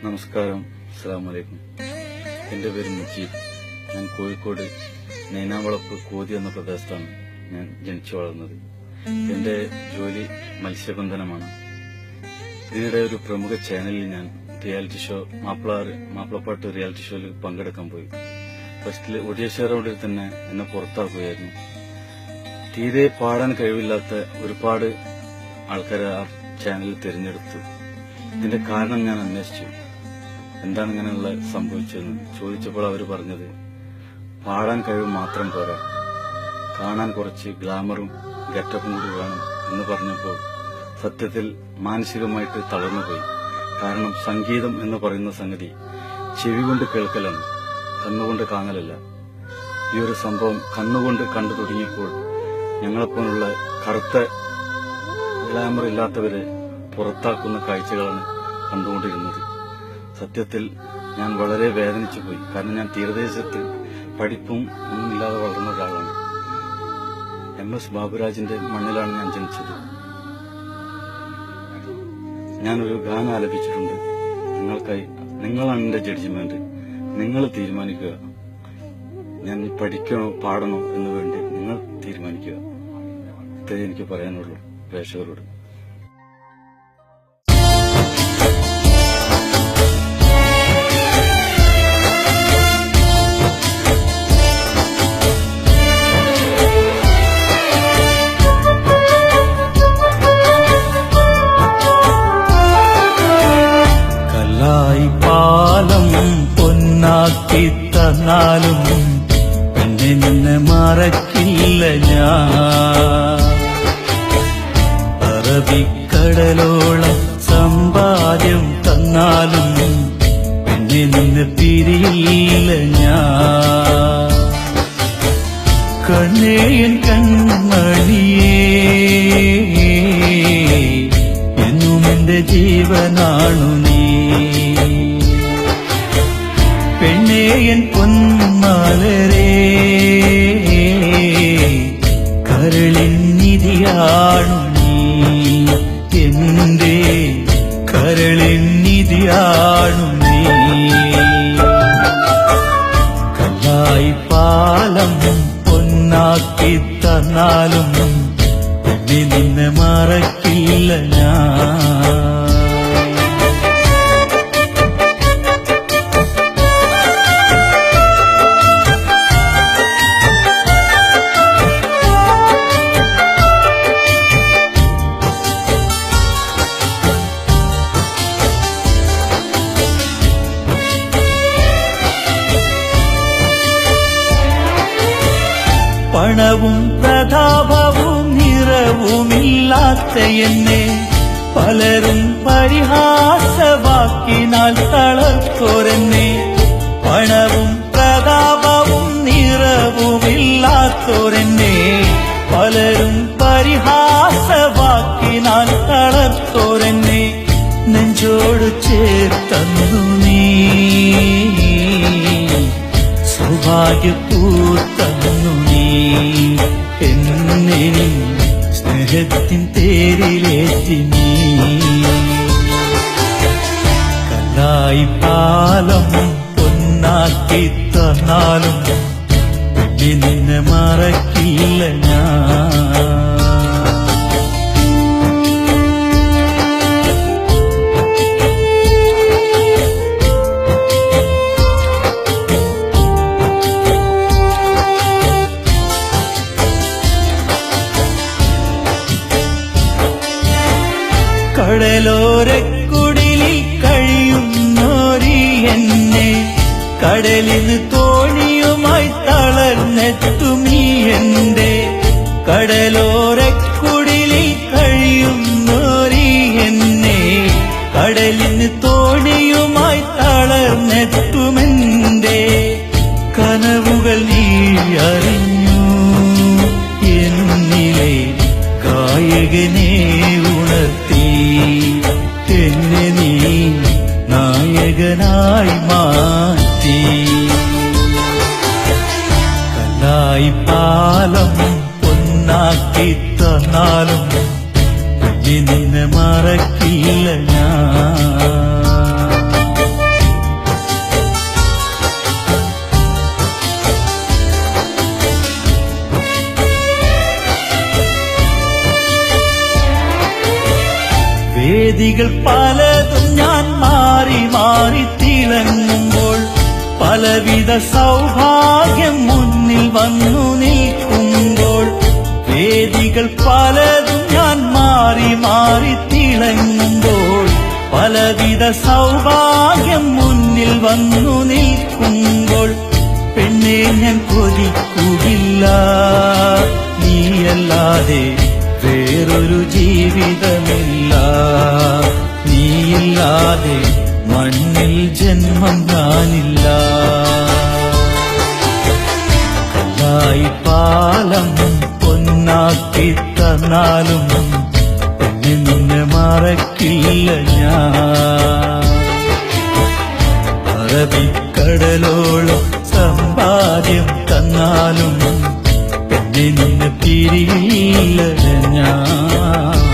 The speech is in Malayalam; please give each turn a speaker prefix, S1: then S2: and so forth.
S1: നമസ്കാരം, അസ്സലാമു അലൈക്കും. എൻ്റെ പേര് മുജീബ്. ഞാൻ കോഴിക്കോട് നൈനാവളപ്പ് കോതി എന്ന പ്രദേശത്താണ് ഞാൻ ജനിച്ചു വളർന്നത്. എൻ്റെ ജോലി മത്സ്യബന്ധനമാണ്. ഇതിനിടെ ഒരു പ്രമുഖ ചാനലിൽ ഞാൻ റിയാലിറ്റി ഷോ മാപ്പിളപ്പാട്ട് റിയാലിറ്റി ഷോയിൽ പങ്കെടുക്കാൻ പോയി. ഫസ്റ്റിൽ ഒഡീഷ റൗണ്ടിൽ തന്നെ എന്നെ പുറത്താക്കുകയായിരുന്നു. തീരെ പാടാൻ കഴിവില്ലാത്ത ഒരുപാട് ആൾക്കാരെ ആ ചാനലിൽ തിരഞ്ഞെടുത്തു. ഇതിന്റെ കാരണം ഞാൻ അന്വേഷിച്ചു, എന്താണ് ഇങ്ങനെയുള്ള സംഭവിച്ചതെന്ന് ചോദിച്ചപ്പോൾ അവർ പറഞ്ഞത്, പാടാൻ കഴിവ് മാത്രം പോരാ, കാണാൻ കുറച്ച് ഗ്ലാമറും ഗെറ്റപ്പും കൂടി വേണം എന്ന് പറഞ്ഞപ്പോൾ സത്യത്തിൽ മാനസികമായിട്ട് തളർന്നുപോയി. കാരണം സംഗീതം എന്ന് പറയുന്ന സംഗതി ചെവി കൊണ്ട് കേൾക്കലാണ്, കണ്ണുകൊണ്ട് കാണലല്ല. ഈ ഒരു സംഭവം കണ്ണുകൊണ്ട് കണ്ടു തുടങ്ങിയപ്പോൾ ഞങ്ങളെപ്പോലുള്ള കറുത്ത ഗ്ലാമർ ഇല്ലാത്തവരെ പുറത്താക്കുന്ന കാഴ്ചകളാണ് കണ്ടുകൊണ്ടിരുന്നത്. സത്യത്തിൽ ഞാൻ വളരെ വേദനിച്ചു പോയി. കാരണം ഞാൻ തീരദേശത്ത് പഠിപ്പും ഒന്നുമില്ലാതെ വളർന്ന ഒരാളാണ്. MS ബാബുരാജിന്റെ മണ്ണിലാണ് ഞാൻ ജനിച്ചത്. ഞാനൊരു ഗാനം ആലപിച്ചിട്ടുണ്ട് നിങ്ങൾക്കായി. നിങ്ങളാണ് എന്റെ ജഡ്ജിമെന്റ്. നിങ്ങൾ തീരുമാനിക്കുക, ഞാൻ പഠിക്കണോ പാടണോ എന്ന് വേണ്ടി നിങ്ങൾ തീരുമാനിക്കുക. ഇത്രേ എനിക്ക് പറയാനുള്ളൂ പ്രേക്ഷകരോട്.
S2: പാലം പൊന്നാക്കി തന്നാലും പെണ്ണെ നിന്നെ മറക്കില്ല ഞാൻ. അറബിക്കടലോളം സമ്പാദ്യം തന്നാലും പെണ്ണെ നിന്നെ പിരിയില്ല ഞാൻ. കണ്ണേയൻ കൺമണിയേ, എന്നും എന്റെ ജീവനാണു നീ. പെണ്ണേയൻ പൊന്മാലരേ, കരളിൻ നിധിയാണു നീ. എന്റെ കരളിൻ നിധിയാണു നീ. കല്ലായി പാലം പൊന്നാക്കി തന്നാലും പെണ്ണെ നിന്നെ മറക്കില്ല ഞാൻ. പണവും പ്രതാപവും നിറവുമില്ലാത്ത എന്നെ പലരും പരിഹാസവാക്കിനാൽ തളർത്തോരെന്നെ. പണവും പ്രതാപവും നിറവുമില്ലാത്തോരെന്നെ പലരും പരിഹാസവാക്കിനാൽ തളർത്തോരെന്നെ. നെഞ്ചോട് ചേർത്തന്നു നീ, സൗഭാഗ്യപൂർത്തന്നു നീ. എന്നെ സ്നേഹത്തിൻ തേരിലേറ്റി നീ. കല്ലായി പാലം പൊന്നാക്കി തന്നാലും നിന്നെ മറക്കില്ല ഞാൻ. കടലോരക്കുടിലിൽ കഴിയുന്നോരി എന്നെ കടലിന് തോണിയുമായി തളർന്നെത്തുമീ എന്റെ. കടലോരക്കുടിലിൽ കഴിയുന്നോരി എന്നെ കടലിന് തോണിയുമായി തളർന്നെത്തുമെന്റെ. കനവുകൾ നീ അറിഞ്ഞു, എന്നിലെ കായകനെ ഉണർത്തി. എന്നെ നീ നായകനായി മാറ്റി. കല്ലായി പാലം പൊന്നാക്കി തന്നാലും നിന്നെ മറക്കില്ല ഞാൻ. വേദികൾ പലതും ഞാൻ മാറി മാറി തിളങ്ങുമ്പോൾ പലവിധ സൗഭാഗ്യം മുന്നിൽ വന്നു നിൽക്കുമ്പോൾ വേദികൾ പലതും ഞാൻ മാറി മാറി തിളങ്ങുമ്പോൾ പലവിധ സൗഭാഗ്യം മുന്നിൽ വന്നു നിൽക്കുമ്പോൾ പെണ്ണെ ഞാൻ കൊതിക്കുകയില്ല നീയല്ലാതെ വേറൊരു ജീവിതമില്ല നീയില്ലാതെ മണ്ണിൽ ജന്മം ഞാനില്ല കല്ലായി പാലം പൊന്നാക്കി തന്നാലും പെണ്ണെ നിന്നെ മറക്കില്ല ഞാൻ അറബിക്കടലോളം സമ്പാദ്യം തന്നാലും പെണ്ണെ നിന്നെ പിരിയില്ല ഞാൻ